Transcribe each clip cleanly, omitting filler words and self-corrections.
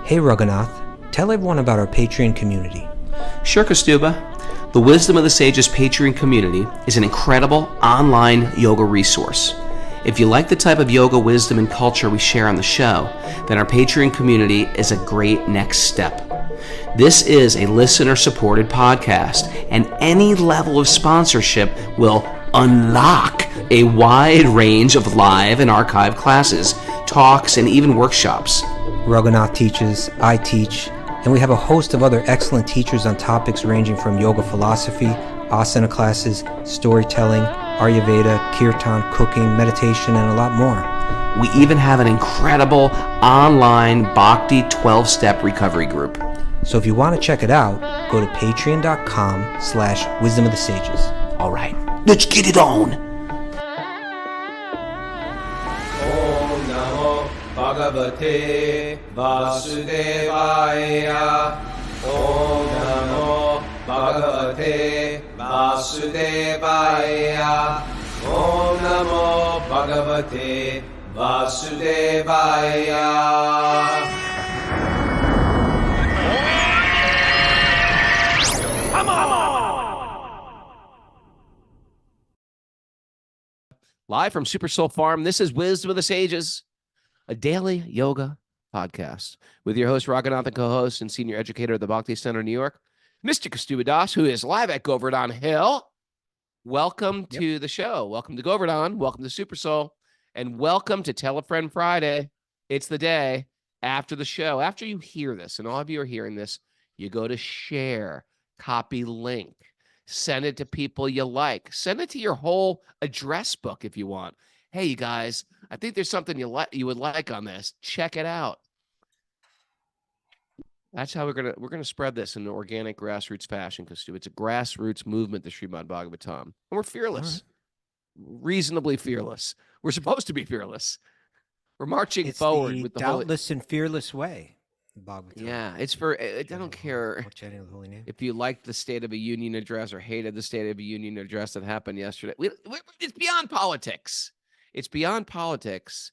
Hey Raghunath, tell everyone about our Patreon community. Sure, Kastuba. The Wisdom of the Sages Patreon community is an incredible online yoga resource. If you like the type of yoga wisdom and culture we share on the show, then our Patreon community is a great next step. This is a listener-supported podcast, and any level of sponsorship will unlock a wide range of live and archived classes, talks, and even workshops. Raghunath teaches, I teach, and we have a host of other excellent teachers on topics ranging from yoga philosophy, asana classes, storytelling, Ayurveda, kirtan, cooking, meditation, and a lot more. We even have an incredible online Bhakti 12-step recovery group. So if you want to check it out, go to patreon.com/wisdom of the sages. All right, let's get it on. Bhagavate Vasudevaya. Om Namo Bhagavate Vasudevaya. Om Namo Bhagavate Vasudevaya. Come on! Live from Super Soul Farm, this is Wisdom of the Sages, a daily yoga podcast with your host, Raghunath, and co-host and senior educator at the Bhakti Center, New York, Mr. Kastuba Das, who is live at Govardhan Hill. Welcome to the show. Welcome to Govardhan. Welcome to Super Soul. And welcome to Tell a Friend Friday. It's the day after the show. After you hear this, and all of you are hearing this, you go to share, copy link, send it to people you like. Send it to your whole address book if you want. Hey, you guys, I think there's something you would like on this. Check it out. That's how we're gonna spread this in an organic grassroots fashion, because it's a grassroots movement, the Srimad Bhagavatam. And we're fearless. Right. Reasonably fearless. We're supposed to be fearless. We're marching forward with the doubtless and fearless way. Bhagavatam. Yeah, it's for I don't care if you liked the State of a Union address or hated the State of a Union address that happened yesterday. It's beyond politics. It's beyond politics.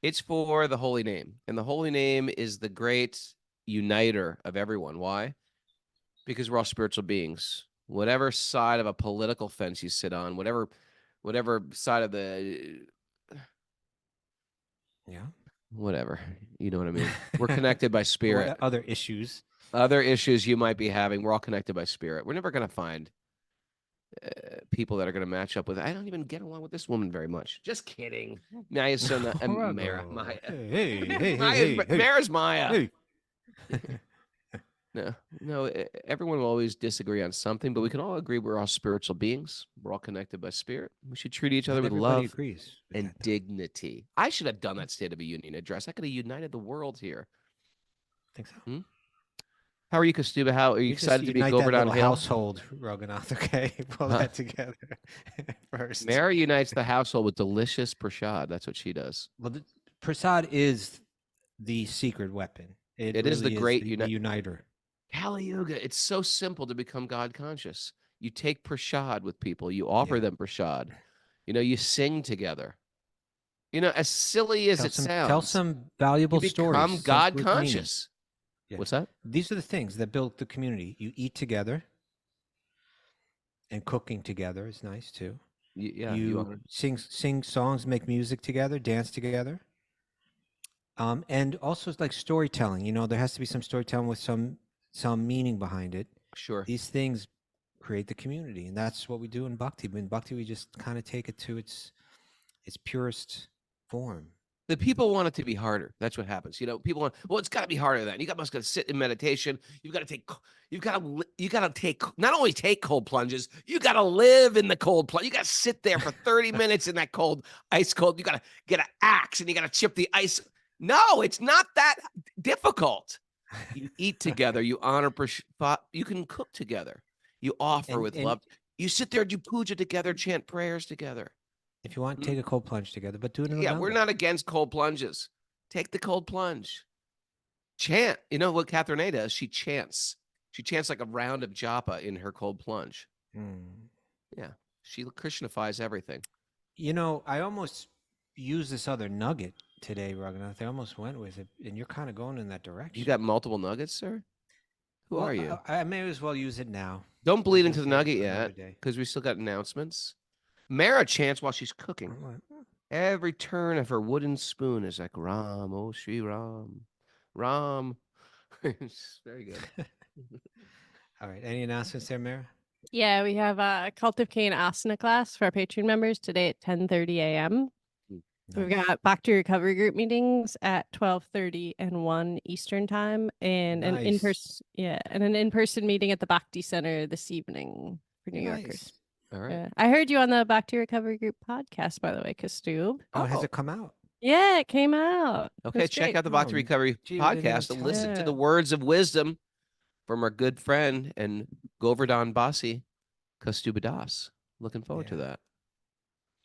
It's for the holy name. And the holy name is the great uniter of everyone. Why? Because we're all spiritual beings. Whatever side of a political fence you sit on, whatever side of the... Yeah. Whatever. You know what I mean? We're connected by spirit. Other issues you might be having. We're all connected by spirit. We're never going to find people that are going to match up with. I don't even get along with this woman very much. Just kidding. Maya's Maya. Mara's Maya. No. Everyone will always disagree on something, but we can all agree we're all spiritual beings. We're all connected by spirit. We should treat each other with love and dignity. I should have done that State of a Union address. I could have united the world here. I think so. How are you, Kastuba? How are you excited to be Govardhan Hill? Household, Raghunath, okay? Pull that together first. Mary unites the household with delicious prasad. That's what she does. Well, the prasad is the secret weapon. It really is the great uniter. Kali Yuga, it's so simple to become God conscious. You take prasad with people. You offer them prasad. You sing together. As silly as it sounds. Tell some valuable stories. Become God conscious. Yeah. What's that? These are the things that build the community. You eat together, and cooking together is nice too. You sing songs, make music together, dance together. And also it's like storytelling. There has to be some storytelling with some meaning behind it. Sure. These things create the community, and that's what we do in Bhakti. In Bhakti, we just kind of take it to its purest form. The people want it to be harder. That's what happens. People want, it's got to be harder than. You must got to sit in meditation. You've got to take, not only take cold plunges, you got to live in the cold plunge. You got to sit there for 30 minutes in that ice cold. You got to get an axe and you got to chip the ice. No, it's not that difficult. You eat together. You honor, you can cook together. You offer with love. You sit there, do puja together, chant prayers together. If you want, take a cold plunge together, but do it in we're not against cold plunges. Take the cold plunge. Chant. You know what Catherine A does? She chants. She chants like a round of japa in her cold plunge. Yeah. She Krishnifies everything. I almost use this other nugget today, Raghunath. They almost went with it, and you're kind of going in that direction. You got multiple nuggets, sir? Who are you? I may as well use it now. Don't bleed into the nugget yet, because we still got announcements. Mara chants while she's cooking. Every turn of her wooden spoon is like Ram, oh Shri Ram, Ram. It's very good. All right. Any announcements there, Mara? Yeah, we have a Cult of Cain asana class for our Patreon members today at 10:30 a.m. We've got Bhakti Recovery Group meetings at 12:30 and 1 Eastern time, and an in-person meeting at the Bhakti Center this evening for New Yorkers. All right. I heard you on the Bhakti Recovery Group podcast, by the way, Kastub. Oh, has it come out? Yeah, it came out. Okay, check out the Bhakti Recovery podcast and listen to the words of wisdom from our good friend and Govardhan Basi, Kastubadas. Looking forward to that.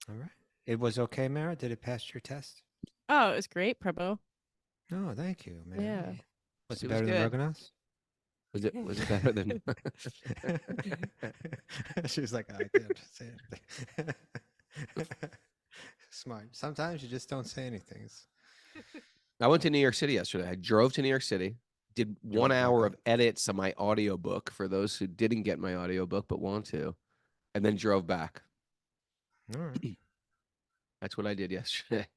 All right. It was okay, Mara? Did it pass your test? Oh, it was great, Prabhu. Oh, thank you, Mara. Yeah. Was it better than Raghunath? Was it better than? She was like, I didn't say anything. Smart. Sometimes you just don't say anything. I went to New York City yesterday. I drove to New York City, did 1 hour of edits on my audiobook for those who didn't get my audiobook but want to, and then drove back. All right. That's what I did yesterday.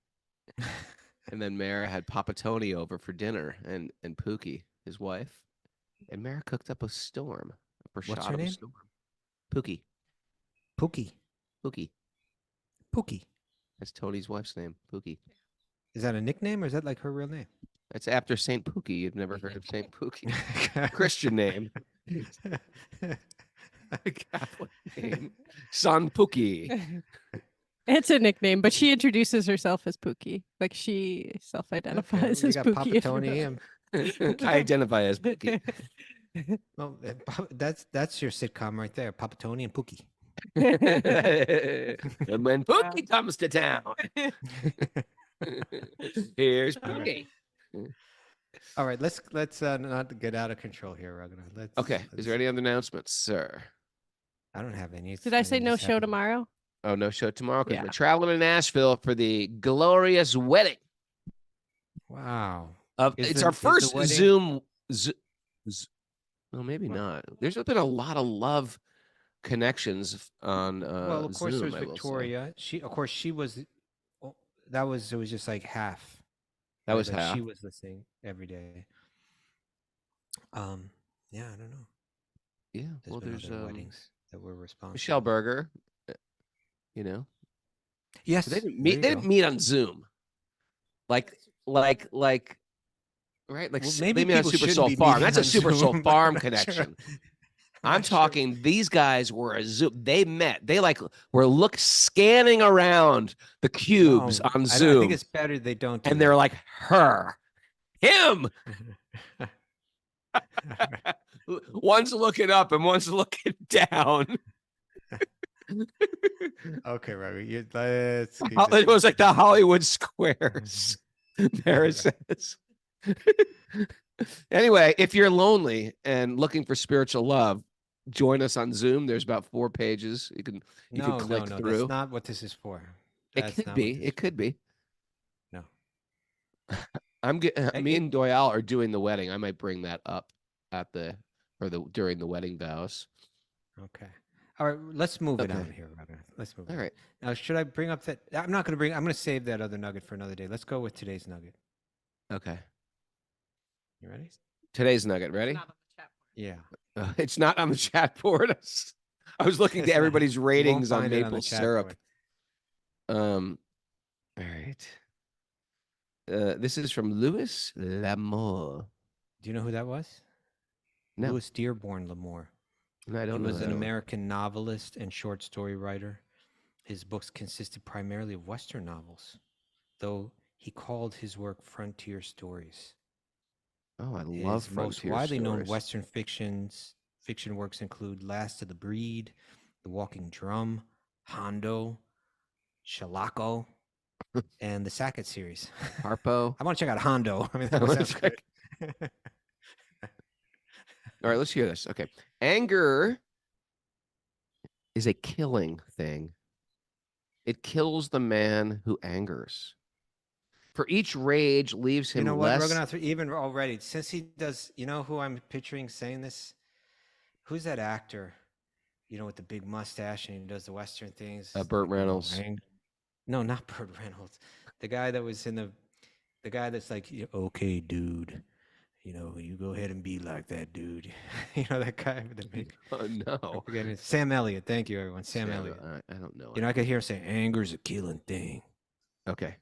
And then Mara had Papa Tony over for dinner and Pookie, his wife. And Mara cooked up a storm. What's her name? Pookie. Pookie. Pookie. Pookie. That's Tony's wife's name, Pookie. Is that a nickname or is that like her real name? That's after Saint Pookie. You've never heard of Saint Pookie. Christian name. Catholic name. San Pookie. It's a nickname, but she introduces herself as Pookie. Like she self-identifies as Pookie. Papa Tony and I identify as Pookie. Well, that's your sitcom right there, Papa Tony and Pookie. And when Pookie comes to town, here's Pookie. All right, let's not get out of control here, Raghunath. Okay, is there any other announcements, sir? I don't have any. Did I say no show tomorrow? Oh, no show tomorrow because we're traveling to Nashville for the glorious wedding. Wow. It's our first Zoom. Well, maybe not. There's been a lot of love connections on well, of course, Zoom, there's Victoria. She was. It was just like half. That was half. She was listening every day. Yeah, I don't know. Yeah, there's weddings that were responsible. Michelle Berger. You know. Yes, so they didn't meet on Zoom. Like right? Like well, maybe they meet on Super Soul Farm. That's a Super Soul Farm connection. I'm talking. These guys were a Zoom. They met. They were scanning around the cubes on Zoom. I think it's better they don't. And they're like, him. One's looking up and one's looking down. Okay, right. It was like the Hollywood Squares. There it says. Anyway, if you're lonely and looking for spiritual love, join us on Zoom. There's about 4 pages. You can click through. That's not what this is for. It could be. No. Me and Doyle are doing the wedding. I might bring that up during the wedding vows. Okay. All right, let's move it on here, Robert. Let's move it. All right. Now, should I bring up that? I'm going to save that other nugget for another day. Let's go with today's nugget. Okay. You ready? Today's nugget, ready? Yeah. It's not on the chat board. I was looking at everybody's ratings on maple syrup. All right. This is from Louis L'Amour. Do you know who that was? No. Louis Dearborn L'Amour. I don't know. He was an American novelist and short story writer. His books consisted primarily of Western novels, though he called his work frontier stories. Oh, I love frontier most widely known Western fiction works include Last of the Breed, The Walking Drum, Hondo, Shalako, and the Sackett series. Harpo. I want to check out Hondo. I mean, that sounds good. All right, let's hear this. Okay. Anger is a killing thing. It kills the man who angers. For each rage leaves him You know what, less. Raghunath, even already, since he does, you know who I'm picturing saying this? Who's that actor? You know, with the big mustache and he does the Western things. Burt Reynolds. No, not Burt Reynolds. The guy that was in the guy that's like, okay, dude. You know, you go ahead and be like that, dude. You know that guy with the big. Oh no, I'm forgetting it. Sam Elliott. Thank you, everyone. Sam Elliott. I don't know. You know, I could hear him saying, "Anger's a killing thing." Okay.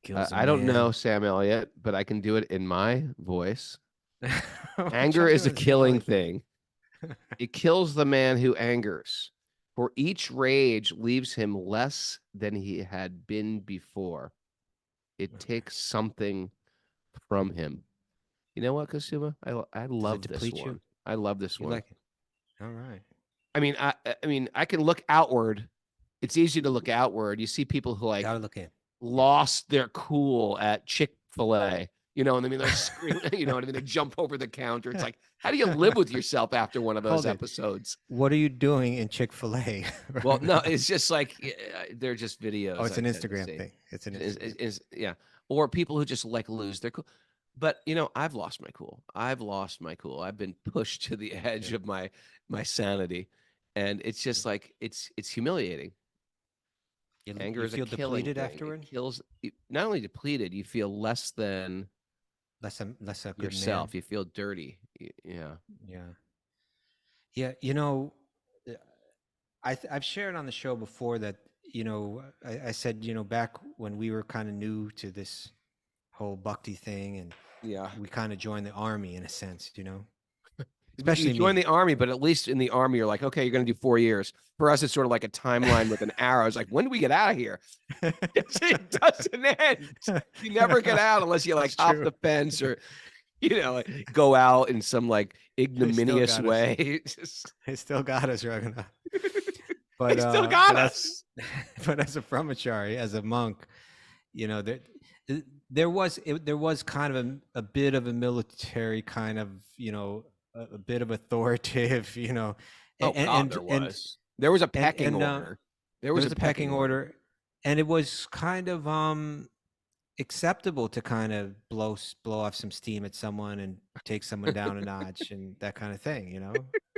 Kills a I don't man. know Sam Elliott, but I can do it in my voice. Which Anger I is a know Sam killing Elliott. thing. It kills the man who angers. For each rage leaves him less than he had been before. It takes something from him. You know what, Kasuma? I love this deplete you? one. I love this You one. like it? All right. I mean, I can look outward. It's easy to look outward. You see people who like Gotta look in. lost their cool at Chick-fil-A, you know, and I mean, they're screaming, you know, and they jump over the counter. It's like, how do you live with yourself after one of those Hold it. episodes? What are you doing in Chick-fil-A? Well, no, it's just like they're just videos. Oh, it's I an tend to Instagram see. thing. It's an Instagram. Yeah, or people who just like lose their cool. But you know, I've lost my cool. I've lost my cool. I've been pushed to the edge of my sanity, and it's just like it's humiliating. Anger You is feel a killing depleted thing. afterward? It kills. Not only depleted, you feel less than Less a good yourself. man. You feel dirty. Yeah. Yeah. You know, I've shared on the show before that, you know, I said, you know, back when we were kind of new to this whole bhakti thing, and we kind of joined the army in a sense, you know. Especially you join the army, but at least in the army, you're like, okay, you're going to do 4 years. For us, it's sort of like a timeline with an arrow. It's like, when do we get out of here? It doesn't end. You never get out unless you like hop the fence or, you know, like, go out in some like ignominious way. They still got us, Raghunath. But they still got us. But as a brahmachari, as a monk, you know, there was kind of a bit of a military kind of, you know, a bit of authoritative, you know. There was a pecking order. There was a pecking order, and it was kind of acceptable to kind of blow off some steam at someone and take someone down a notch and that kind of thing, you know.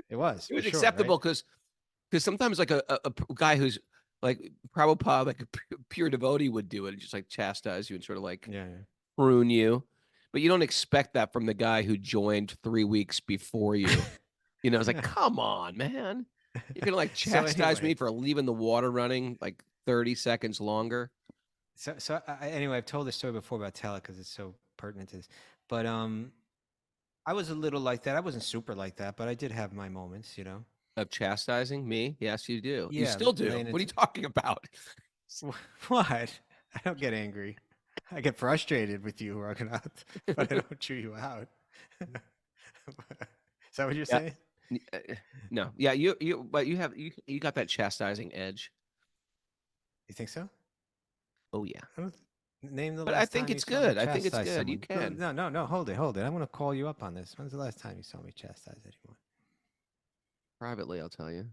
It was acceptable because sometimes like a guy who's like Prabhupada, like a pure devotee would do it, just like chastise you and sort of like prune you. But you don't expect that from the guy who joined 3 weeks before you. You know, it's like, come on, man. You're going to like chastise me for leaving the water running like 30 seconds longer. So anyway, I've told this story before about Tela because it's so pertinent to this. But I was a little like that. I wasn't super like that, but I did have my moments, you know. Of chastising me? Yes, you do. Yeah, you still do. What are you talking about? What? I don't get angry. I get frustrated with you, Raghunath, but I don't chew you out. Is that what you're saying? No. Yeah, but you got that chastising edge. You think so? Oh yeah. Name the but last I think time it's you saw me good. I think it's good. someone. You can. No. Hold it. I want to call you up on this. When's the last time you saw me chastise anyone? Privately, I'll tell you.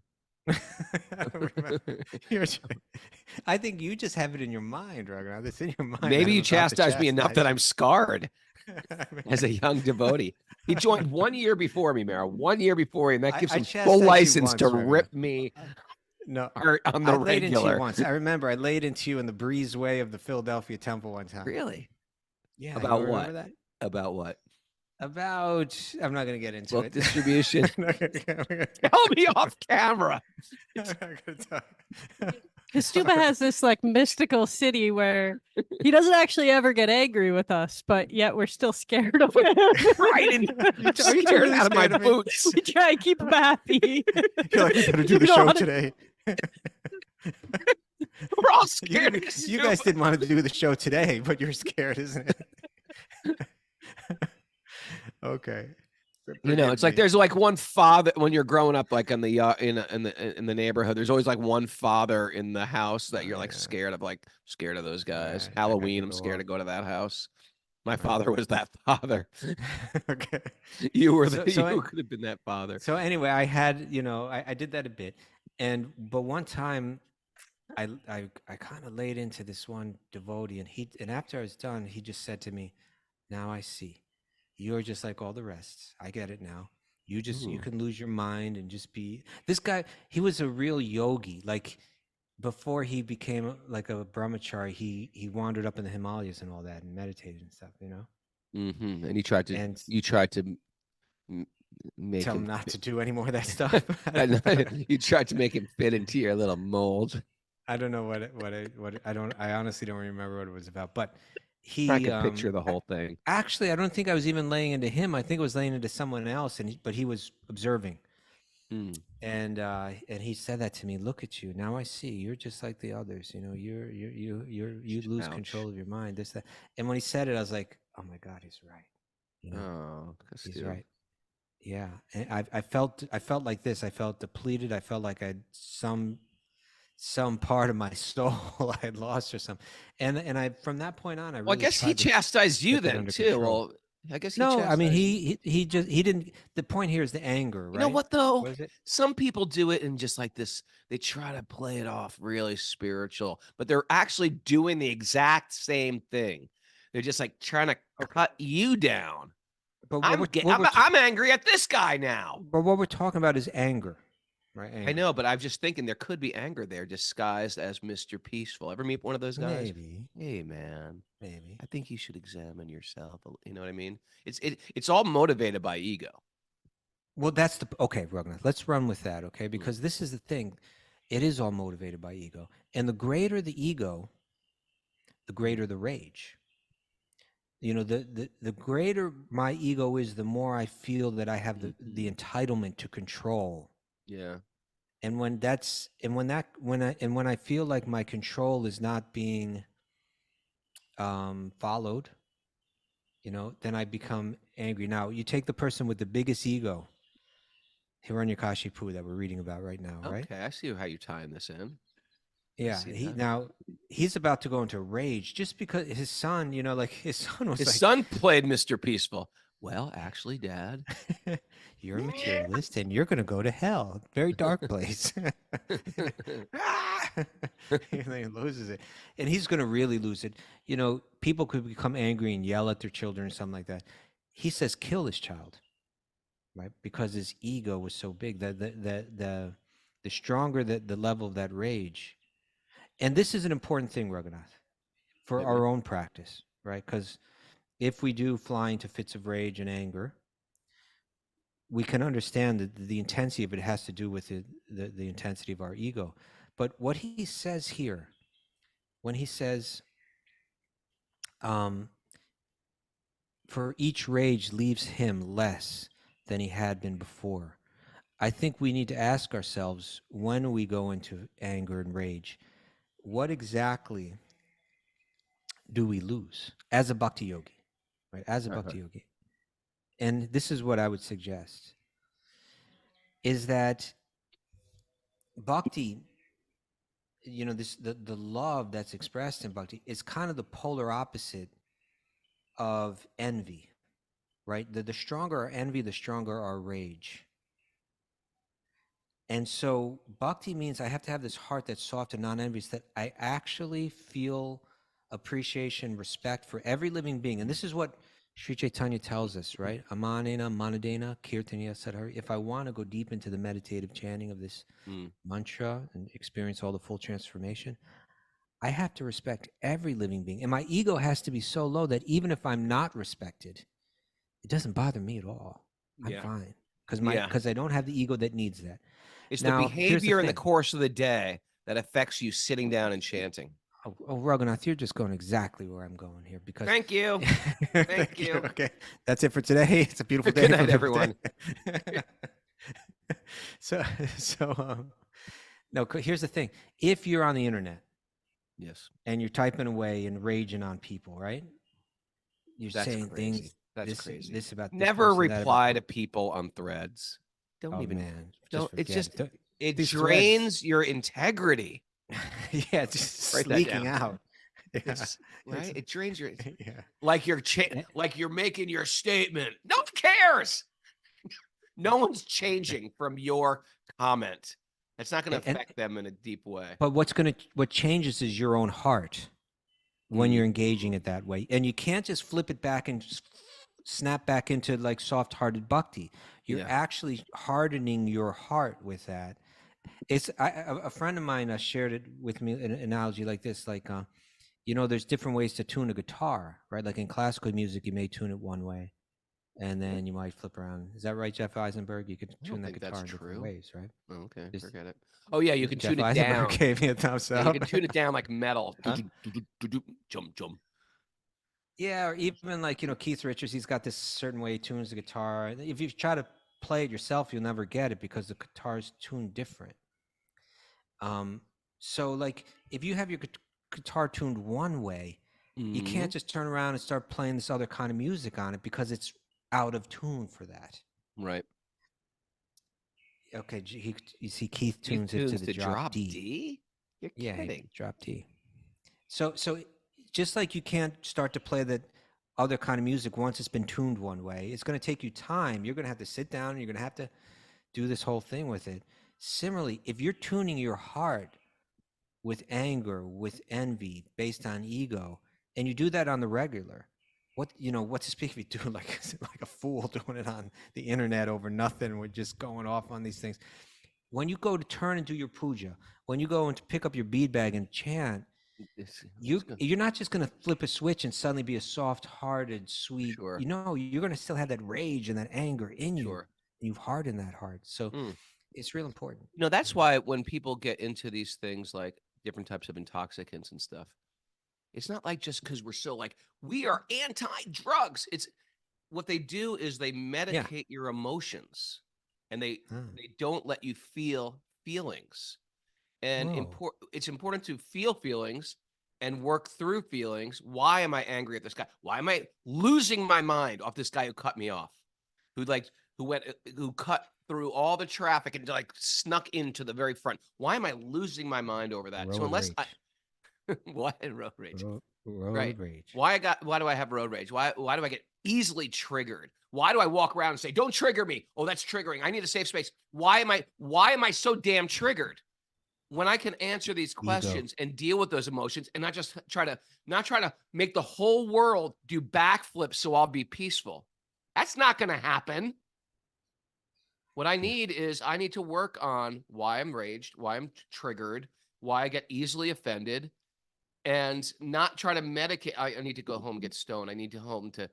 I don't remember. I think you just have it in your mind, Raghunath. It's in your mind. Maybe you chastised me enough that I'm scarred as a young devotee. He joined 1 year before me, Mara. 1 year before me, and that gives him full license to rip me on the regular. Once. I remember I laid into you in the breezeway of the Philadelphia temple one time. Really? Yeah. About what? About what? About, I'm not going to get into book it. Distribution. Tell me off camera. Kastuba has this like mystical city where he doesn't actually ever get angry with us, but yet we're still scared of him. Right? And I'm scared out of my boots. We try and keep him happy. You're like, you better do the show today. We're all scared. You guys didn't want to do the show today, but you're scared, isn't it? Okay. You know, it's like there's like one father when you're growing up, like in the neighborhood. There's always like one father in the house that you're like scared of those guys. Halloween, I'm scared to go to that house. My father was that father. Okay, you could have been that father. So anyway, I had, you know, I did that a bit, but one time, I kind of laid into this one devotee, and after I was done, he just said to me, "Now I see. You're just like all the rest. I get it now. You can lose your mind and just be this guy. He was a real yogi. Like before he became like a brahmachari, he wandered up in the Himalayas and all that and meditated and stuff, you know. And you tried to make tell him him not to do any more of that stuff. You tried to make him fit into your little mold. I don't know what I honestly don't remember what it was about, but I could picture the whole thing. Actually, I don't think I was even laying into him. I think it was laying into someone else, but he was observing. And he said that to me. Look at you now. I see you're just like the others. You know, you lose control of your mind. This that. And when he said it, I was like, oh my God, he's right. You know, he's right. Yeah, and I felt like this. I felt depleted. I felt like I had some part of my soul I had lost or something. And I from that point on, I really I guess he chastised you then too. Control. Well, I guess no. I mean, he didn't. The point here is the anger, right? You know what though? What is it? Some people do it in just like this. They try to play it off really spiritual, but they're actually doing the exact same thing. They're just like trying to cut you down. But I'm angry at this guy now. But what we're talking about is anger, right? Anger. I know, but I'm just thinking there could be anger there disguised as Mr. Peaceful. Ever meet one of those guys? Maybe. Hey, man. Maybe. I think you should examine yourself. You know what I mean? It's all motivated by ego. Well, that's okay, Raghunath. Let's run with that, okay? Because this is the thing. It is all motivated by ego. And the greater the ego, the greater the rage. You know, the greater my ego is, the more I feel that I have the entitlement to control. Yeah. And when I feel like my control is not being followed, you know, then I become angry. Now, you take the person with the biggest ego, Hiranyakashipu, that we're reading about right now, right? Okay, I see how you're tying this in. Yeah, he's about to go into rage just because his son, you know, like his son played Mr. Peaceful. Well, actually, Dad, you're a materialist and you're going to go to hell. Very dark place. He loses it. And he's going to really lose it. You know, people could become angry and yell at their children or something like that. He says, kill this child, right? Because his ego was so big. The stronger the level of that rage. And this is an important thing, Raghunath, for our own practice, right? Because if we do fly into fits of rage and anger, we can understand that the intensity of it has to do with the intensity of our ego. But what he says here, when he says, for each rage leaves him less than he had been before, I think we need to ask ourselves, when we go into anger and rage, what exactly do we lose as a bhakti yogi, right? As a bhakti yogi. And this is what I would suggest, is that bhakti, you know, the love that's expressed in bhakti is kind of the polar opposite of envy, right? The stronger our envy, the stronger our rage. And so bhakti means I have to have this heart that's soft and non-envious, that I actually feel appreciation, respect for every living being. And this is what Sri Chaitanya tells us, right? Amanena, manadena, kirtanya, sadhari. If I want to go deep into the meditative chanting of this mantra and experience all the full transformation, I have to respect every living being. And my ego has to be so low that even if I'm not respected, it doesn't bother me at all. I'm fine. Because I don't have the ego that needs that. It's now, the behavior in the course of the day that affects you sitting down and chanting. Oh, Raghunath, you're just going exactly where I'm going here. Because thank you. Thank you. Okay, that's it for today. It's a beautiful day. Good night, everyone. No, here's the thing. If you're on the internet, yes, and you're typing away and raging on people, right? You're saying crazy. Things. That's crazy. This about this never person, reply to people on threads. Don't even. Man, don't. It's just it drains your integrity. Yeah, it's just leaking out. Yeah. Right? It drains your. Yeah. Like you're making your statement. No one cares. No one's changing from your comment. It's not going to affect them in a deep way. But what changes is your own heart when you're engaging it that way. And you can't just flip it back and snap back into like soft-hearted bhakti. You're actually hardening your heart with that. It's a friend of mine shared it with me, an analogy like this, like there's different ways to tune a guitar, right? Like in classical music, you may tune it one way, and then you might flip around. Is that right, Jeff Eisenberg? You could tune that guitar in different ways, right? Oh, okay, forget it. Oh yeah, you can tune it down. Gave me a thumbs up. You can tune it down like metal. Jump. Yeah, or even like Keith Richards, he's got this certain way he tunes the guitar. If you try to play it yourself, you'll never get it because the guitar's tuned different. So like if you have your guitar tuned one way, you can't just turn around and start playing this other kind of music on it because it's out of tune for that. Right. Okay, you see Keith tunes it to the drop D? You're kidding. Drop D. So just like you can't start to play that other kind of music once it's been tuned one way, it's going to take you time. You're going to have to sit down and you're going to have to do this whole thing with it. Similarly, if you're tuning your heart with anger, with envy, based on ego, and you do that on the regular, what to speak of you doing like a fool doing it on the internet over nothing, we're just going off on these things. When you go to turn and do your puja, when you go and to pick up your bead bag and chant, you're not just going to flip a switch and suddenly be a soft-hearted, sweet. You're going to still have that rage and that anger in you. And you've hardened that heart. So it's real important. That's why when people get into these things like different types of intoxicants and stuff, it's not like just because we're so like, we are anti-drugs. It's what they do is they medicate your emotions and they don't let you feel feelings. And it's important to feel feelings and work through feelings. Why am I angry at this guy? Why am I losing my mind off this guy who cut me off? Who cut through all the traffic and like snuck into the very front. Why am I losing my mind over that? Road so unless rage. What road rage? Road rage. Why do I have road rage? Why do I get easily triggered? Why do I walk around and say, "Don't trigger me"? Oh, that's triggering. I need a safe space. Why am I so damn triggered? When I can answer these questions and deal with those emotions and not try to make the whole world do backflips so I'll be peaceful. That's not going to happen. What I need to work on why I'm raged, why I'm triggered, why I get easily offended, and not try to medicate. I need to go home and get stoned. I need to home to,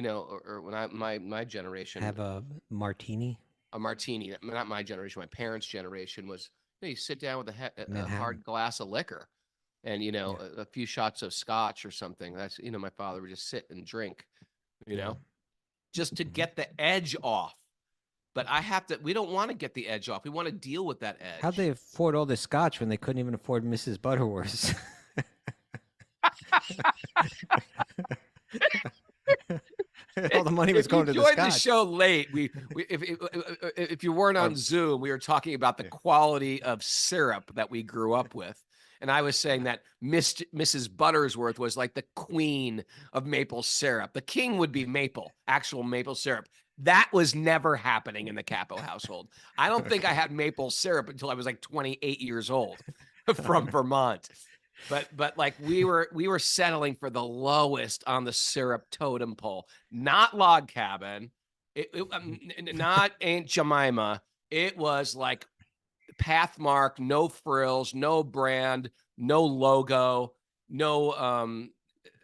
or when my generation have a martini. A martini. Not my generation. My parents' generation was. You sit down with a hard glass of liquor and, a few shots of scotch or something. That's, my father would just sit and drink, just to get the edge off. But we don't want to get the edge off. We want to deal with that edge. How'd they afford all this scotch when they couldn't even afford Mrs. Butterworth? All the money was going to the scotch. If you joined the show late, if you weren't on Zoom, we were talking about the quality of syrup that we grew up with. And I was saying that Mrs. Buttersworth was like the queen of maple syrup. The king would be actual maple syrup. That was never happening in the Capo household. I don't think I had maple syrup until I was like 28 years old from Vermont. But like we were settling for the lowest on the syrup totem pole, not Log Cabin, not Aunt Jemima. It was like Pathmark, no frills, no brand, no logo, no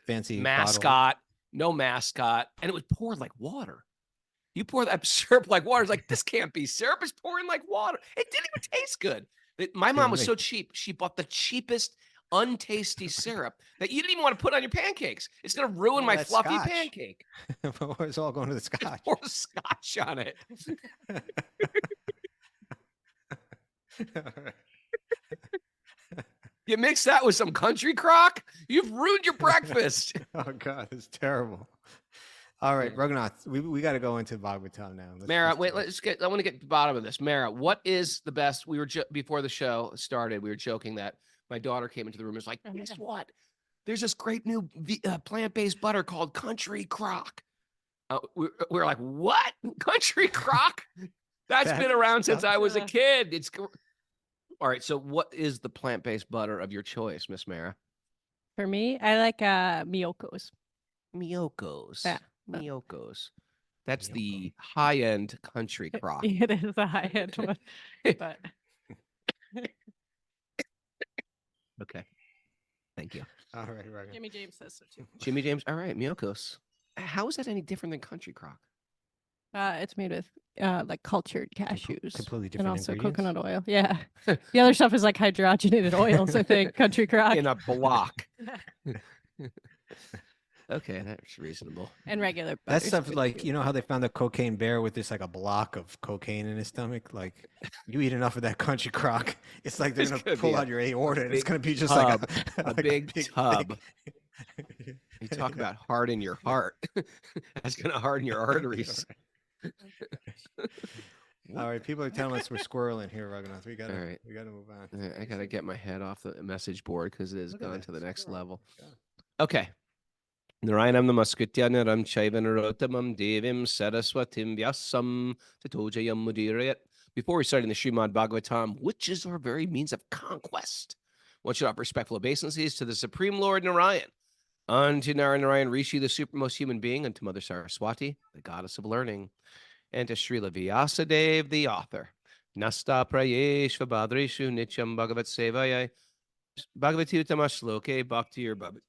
fancy mascot, bottle. No mascot, and it was poured like water. You pour that syrup like water. It's like, this can't be syrup. It's pouring like water. It didn't even taste good. My mom was so cheap. She bought the cheapest untasty syrup that you didn't even want to put on your pancakes. It's going to ruin my fluffy pancake. It's all going to the scotch. Pour scotch on it. You mix that with some country crock, you've ruined your breakfast. Oh God, it's terrible. All right, Raghunath, we got to go into Bhagavatam now. Mara, wait, I want to get to the bottom of this. Mara, what is the best? We were before the show started, we were joking that my daughter came into the room and was like, guess what? There's this great new plant-based butter called Country Crock. We were like, what? Country Crock? That's been around since I was a kid. All right. So what is the plant-based butter of your choice, Miss Mara? For me, I like Miyoko's. Miyoko's. Yeah. Miyoko's. That's Miyoko. the high-end country crock. It is a high-end one, but Okay. Thank you. All right, right. Jimmy James says so too. Jimmy James. All right, Miyoko's. How is that any different than country crock? It's made with like cultured cashews Completely and different also ingredients? coconut oil. Yeah. The other stuff is like hydrogenated oils, I think. Country crock. In a block. Okay, that's reasonable. And regular butter. That stuff, like, you know how they found the cocaine bear with this like a block of cocaine in his stomach? Like, you eat enough of that country crock, it's like they're It's gonna gonna pull be out your aorta, and it's gonna be just tub, like a like big tub. thick- You talk about harden your heart. That's going to harden your arteries. All right, people are telling us we're squirreling here, Raghunath. We gotta move on. I got to get my head off the message board because it has Look at gone that to the next squirrel. level. Yeah. Okay. Narayanam namaskritya naram chaivanarottamam devim saraswatim vyasam tatojayam mudirayat. Before we start in the Srimad Bhagavatam, which is our very means of conquest, one should offer respectful obeisances to the Supreme Lord Narayan, unto Narayan Rishi, the supermost human being, unto Mother Saraswati, the goddess of learning, and to Srila Vyasadeva, the author. Nasta prayeshva badreshu nityam bhagavat sevaya bhagavati utamashloke bhaktir bhavat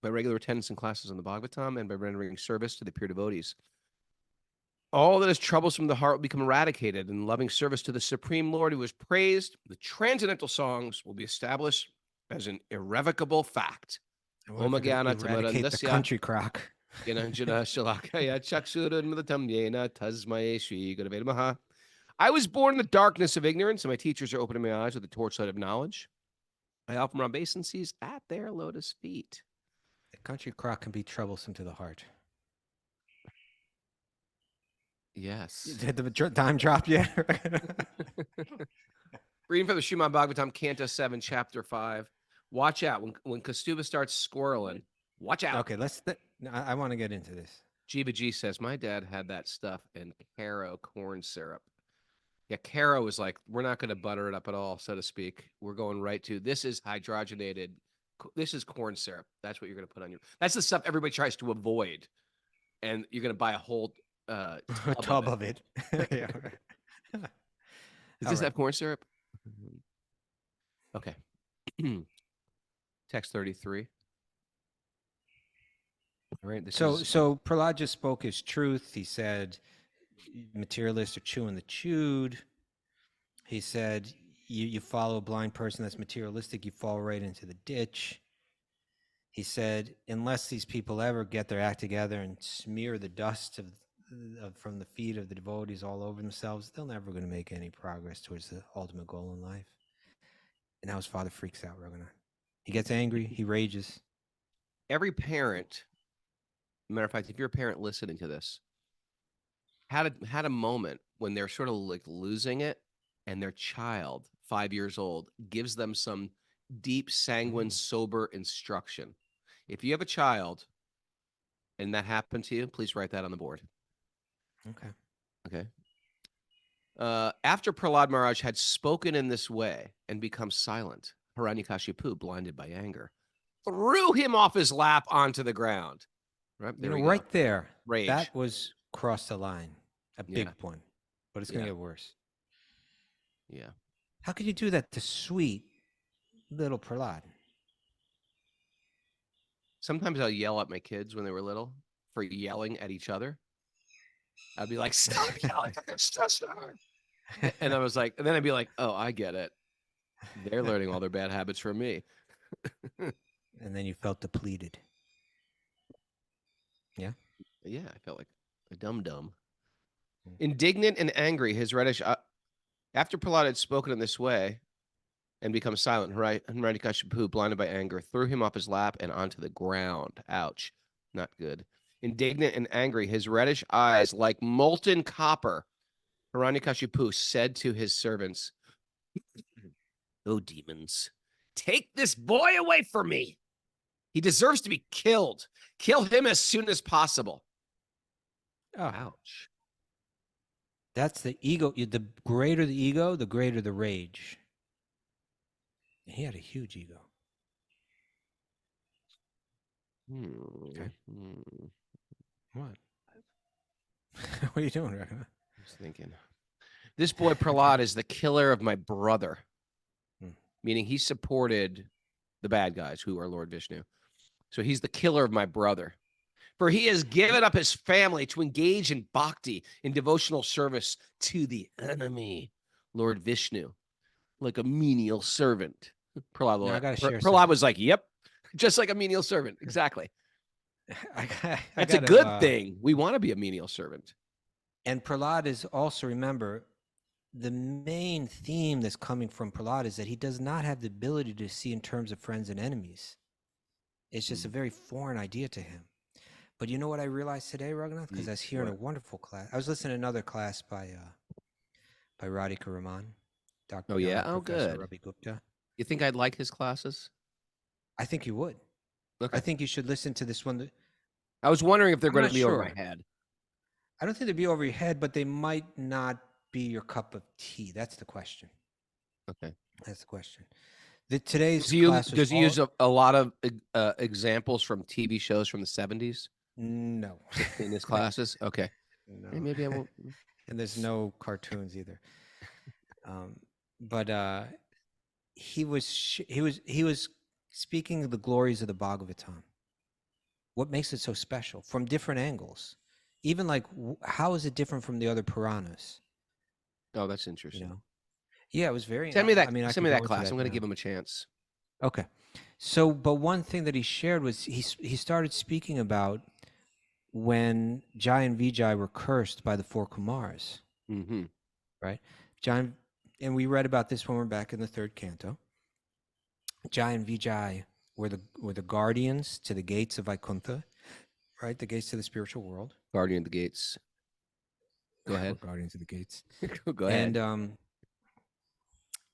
by regular attendance in classes on the Bhagavatam and by rendering service to the pure devotees. All that is troublesome in the heart will become eradicated, and loving service to the Supreme Lord who is praised. The transcendental songs will be established as an irrevocable fact. Eradicate the country crock. I was born in the darkness of ignorance, and my teachers are opening my eyes with the torchlight of knowledge. I offer my obeisances at their lotus feet. The country crock can be troublesome to the heart. Yes. Did the dime drop yet? Reading from the Srimad Bhagavatam, Canto 7, Chapter 5. Watch out. When Kastuba starts squirreling, watch out. Okay, I want to get into this. Jiva G says, my dad had that stuff in Caro corn syrup. Yeah, Caro is like, we're not going to butter it up at all, so to speak. We're going right to, this is hydrogenated. This is corn syrup. That's what you're going to put on your, that's the stuff everybody tries to avoid. And you're going to buy a whole tub of it. Yeah. Does this have corn syrup? Okay. Text 33. All right. So Prahlad just spoke his truth. He said materialists are chewing the chewed. He said you follow a blind person that's materialistic, you fall right into the ditch. He said unless these people ever get their act together and smear the dust from the feet of the devotees all over themselves, they're never going to make any progress towards the ultimate goal in life. And now his father freaks out, Raghunath. He gets angry. He rages. Every parent, matter of fact, if you're a parent listening to this, had a moment when they're sort of like losing it, and their child, 5 years old, gives them some deep, sanguine, sober instruction. If you have a child and that happened to you, please write that on the board. Okay. After Prahlada Maharaj had spoken in this way and become silent, Hiranyakashipu, blinded by anger, threw him off his lap onto the ground. Right there, right there. Rage. That was crossed the line. A big one, but it's gonna get worse. Yeah. How could you do that to sweet little Prahlad? Sometimes I'll yell at my kids when they were little for yelling at each other. I'd be like, stop yelling. Stop. And I was like, and then I'd be like, oh, I get it. They're learning all their bad habits from me. And then you felt depleted. Yeah? Yeah, I felt like a dum-dum. Indignant and angry, his reddish... after Prahlad had spoken in this way and become silent, Hiranyakashipu, blinded by anger, threw him off his lap and onto the ground. Ouch. Not good. Indignant and angry, his reddish eyes like molten copper, Hiranyakashipu said to his servants, "O demons, take this boy away from me. He deserves to be killed. Kill him as soon as possible." Oh. Ouch. That's the ego. The greater the ego, the greater the rage. And he had a huge ego. Okay. What? What are you doing, Raghunath? I was thinking. This boy Prahlad is the killer of my brother, meaning he supported the bad guys who are Lord Vishnu. So he's the killer of my brother. For he has given up his family to engage in bhakti, in devotional service to the enemy, Lord Vishnu, like a menial servant. Prahlad was like, yep, just like a menial servant. Exactly. That's a good thing. We want to be a menial servant. And Prahlad is also, remember, the main theme that's coming from Prahlad is that he does not have the ability to see in terms of friends and enemies. It's just a very foreign idea to him. But you know what I realized today, Raghunath? Because I was hearing a wonderful class. I was listening to another class by Radhika Raman, Dr. Professor good. Ravi Gupta. You think I'd like his classes? I think you would. Okay. I think you should listen to this one. I was wondering if they're going to be over my head. I don't think they'd be over your head, but they might not be your cup of tea. That's the question. Okay. That's the question. Today's class does he use a lot of examples from TV shows from the 70s? No. In his classes? Okay. No. Hey, maybe I won't. And there's no cartoons either. But he was speaking of the glories of the Bhagavatam. What makes it so special from different angles? Even like, how is it different from the other Puranas? Oh, that's interesting. You know? Yeah, it was very. Send me that. I mean, send me that class. I'm going to give him a chance. Okay. So, but one thing that he shared was he started speaking about when Jai and Vijay were cursed by the four Kumars. Mm-hmm. Right? Jai, and we read about this when we're back in the third canto. Jai and Vijay were the guardians to the gates of Vaikuntha, right? The gates to the spiritual world. Guardian of the gates. Go ahead. Guardians of the gates. Go ahead.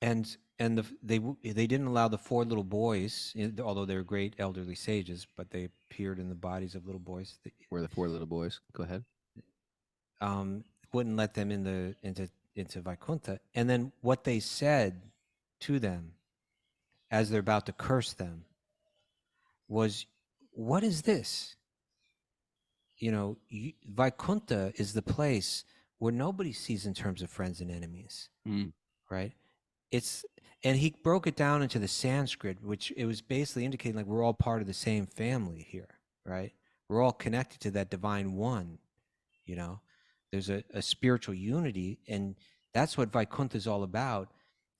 And they didn't allow the four little boys, although they were great elderly sages, but they appeared in the bodies of little boys. Were the four little boys? Go ahead. Wouldn't let them into Vaikuntha. And then what they said to them as they're about to curse them was, "What is this? You know, Vaikuntha is the place where nobody sees in terms of friends and enemies, right? And he broke it down into the Sanskrit, which it was basically indicating like we're all part of the same family here, right? We're all connected to that divine one, you know? There's a spiritual unity, and that's what Vaikuntha is all about.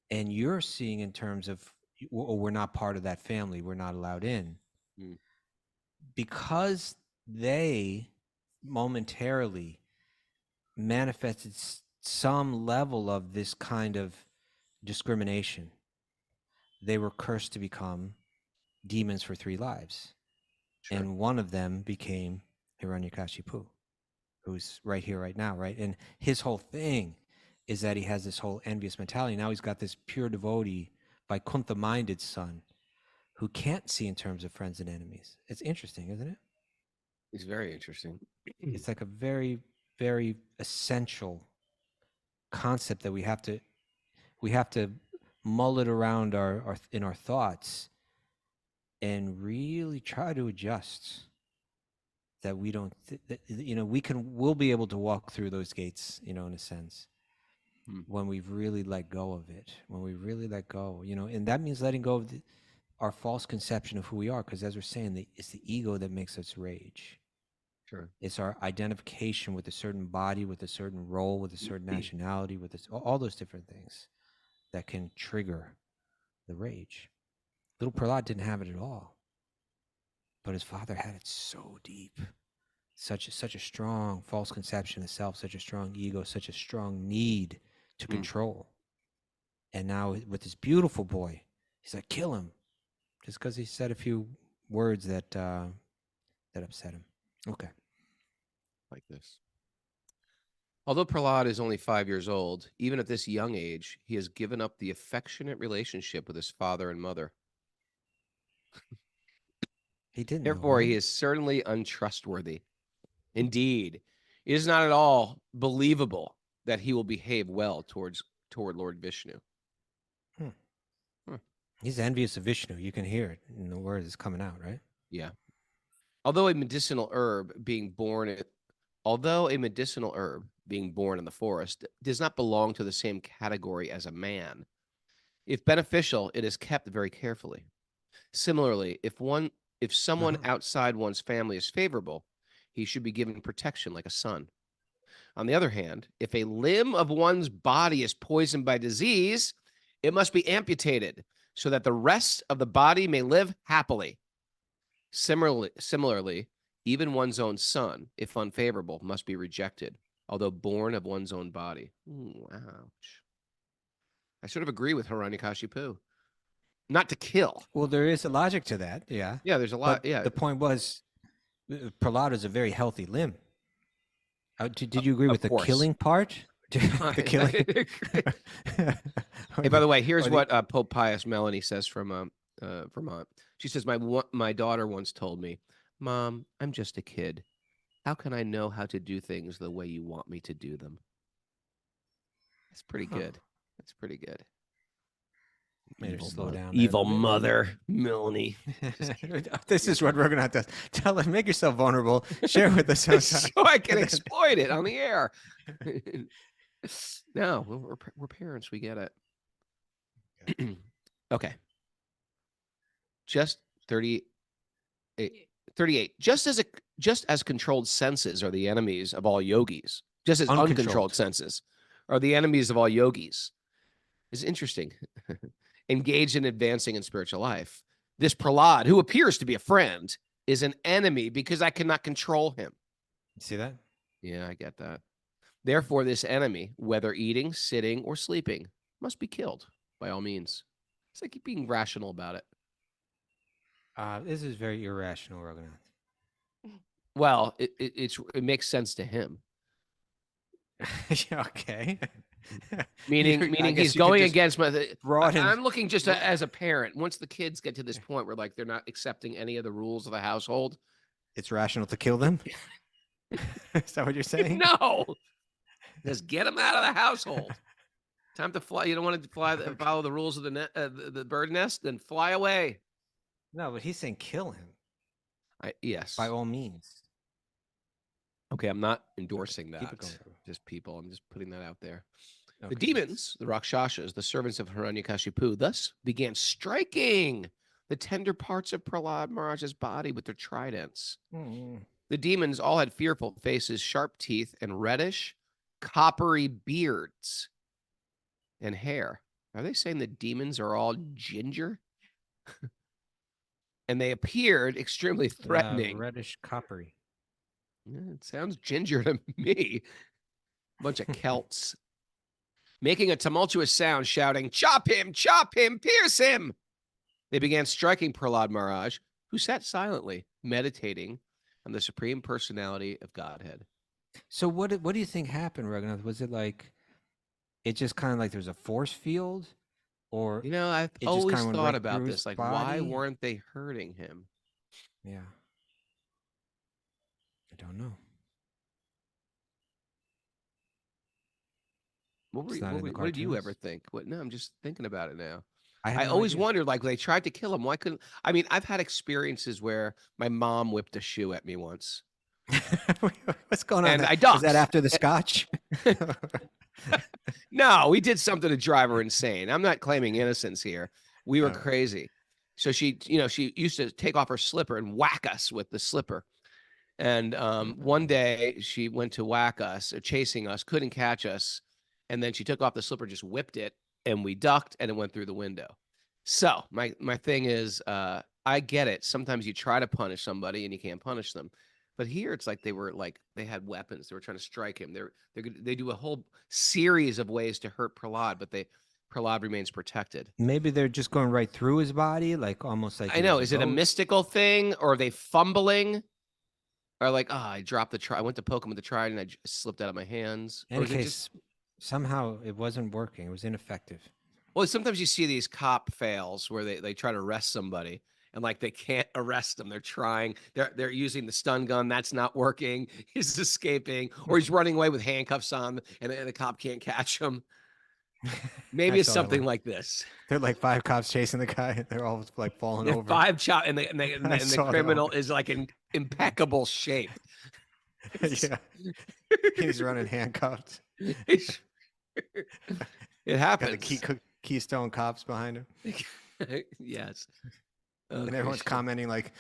And you're seeing in terms of, we're not part of that family. We're not allowed in. Because they momentarily manifested some level of this kind of discrimination, they were cursed to become demons for 3 lives. Sure. And one of them became Hiranyakashipu, who's right here, right now, right? And his whole thing is that he has this whole envious mentality. Now he's got this pure devotee, Vaikuntha-minded son who can't see in terms of friends and enemies. It's interesting, isn't it? It's very interesting. It's like a very, very essential concept that we have to mull it around in our thoughts and really try to adjust that we don't we'll be able to walk through those gates, in a sense, when we've really let go of it, and that means letting go of our false conception of who we are, because as we're saying, it's the ego that makes us rage. Sure. It's our identification with a certain body, with a certain role, with a certain nationality, with all those different things that can trigger the rage. Little Prahlad didn't have it at all, but his father had it so deep. Such a strong false conception of self, such a strong ego, such a strong need to control. And now with this beautiful boy, he's like, kill him, just because he said a few words that upset him. Okay. Like this. Although Prahlad is only 5 years old, even at this young age, he has given up the affectionate relationship with his father and mother. He didn't. Therefore, he is certainly untrustworthy. Indeed, it is not at all believable that he will behave well toward Lord Vishnu. He's envious of Vishnu. You can hear it in the words that's coming out, right? Yeah. Although a medicinal herb being born in the forest does not belong to the same category as a man, if beneficial, it is kept very carefully. Similarly, if someone outside one's family is favorable, he should be given protection like a son. On the other hand, if a limb of one's body is poisoned by disease, it must be amputated so that the rest of the body may live happily. Similarly, even one's own son, if unfavorable, must be rejected, although born of one's own body. Ouch. I sort of agree with Hiranyakashipu. Not to kill. Well, there is a logic to that, yeah. Yeah, there's a lot. But yeah. the point was, Prahlad is a very healthy limb. Did you agree with the killing part? The killing. Hey, by the way, here's what Pope Pius Melanie says from Vermont. She says, my daughter once told me, "Mom, I'm just a kid. How can I know how to do things the way you want me to do them?" That's pretty good. That's pretty good. Made her slow down. Evil mother, Melanie. This is what we're gonna have to tell her. Make yourself vulnerable. Share with us so I can exploit it on the air. No, we're parents. We get it. Okay. Just 38. Just as controlled senses are the enemies of all yogis, just as uncontrolled senses are the enemies of all yogis. It's interesting. Engaged in advancing in spiritual life, this Prahlad, who appears to be a friend, is an enemy because I cannot control him. See that? Yeah, I get that. Therefore, this enemy, whether eating, sitting, or sleeping, must be killed by all means. It's like being rational about it. This is very irrational, Raghunath. Well, it makes sense to him. Okay. Meaning he's going against I'm looking just as a parent. Once the kids get to this point where like they're not accepting any of the rules of the household, it's rational to kill them. Is that what you're saying? No. Just get them out of the household. Time to fly. You don't want to follow the rules of the bird nest, then fly away. No, but he's saying kill him. Yes. By all means. Okay, I'm not endorsing that. Keep it going. Just people. I'm just putting that out there. Okay. The demons, the Rakshasas, the servants of Hiranyakashipu, thus began striking the tender parts of Prahlad Maharaj's body with their tridents. The demons all had fearful faces, sharp teeth, and reddish, coppery beards and hair. Are they saying the demons are all ginger? And they appeared extremely threatening. Reddish, coppery. Yeah, it sounds ginger to me. Bunch of Celts. Making a tumultuous sound, shouting, chop him, pierce him. They began striking Prahlad Maharaj, who sat silently, meditating on the Supreme Personality of Godhead. So what do you think happened, Raghunath? Was it like, it just kind of like there's a force field? Or I've always thought about this. Like, why weren't they hurting him? Yeah. I don't know. What did you ever think? No, I'm just thinking about it now. I no always idea. wondered, like, they tried to kill him. Why couldn't? I mean, I've had experiences where my mom whipped a shoe at me once. What's going on? And I ducked. Was that after the scotch? No, we did something to drive her insane. I'm not claiming innocence here. We were crazy. So she used to take off her slipper and whack us with the slipper. And one day she went to whack us, or chasing us, couldn't catch us. And then she took off the slipper, just whipped it, and we ducked, and it went through the window. So my thing is, I get it. Sometimes you try to punish somebody and you can't punish them. But here it's like they had weapons. They were trying to strike him. They do a whole series of ways to hurt Prahlad, but Prahlad remains protected. Maybe they're just going right through his body, like almost like. I know. Is it a mystical thing, or are they fumbling? Or like, I dropped the trident. I went to poke him with the trident, and I just slipped out of my hands. In any case, somehow it wasn't working. It was ineffective. Well, sometimes you see these cop fails where they try to arrest somebody, and like they can't arrest him. They're trying. They're using the stun gun. That's not working. He's escaping, or he's running away with handcuffs on, and the cop can't catch him. Maybe it's something like this. They're like 5 cops chasing the guy. They're all like falling over. 5 chop, and the criminal is like in impeccable shape. Yeah, he's running handcuffed. It happens. Got the Keystone cops behind him. Yes. And everyone's commenting like,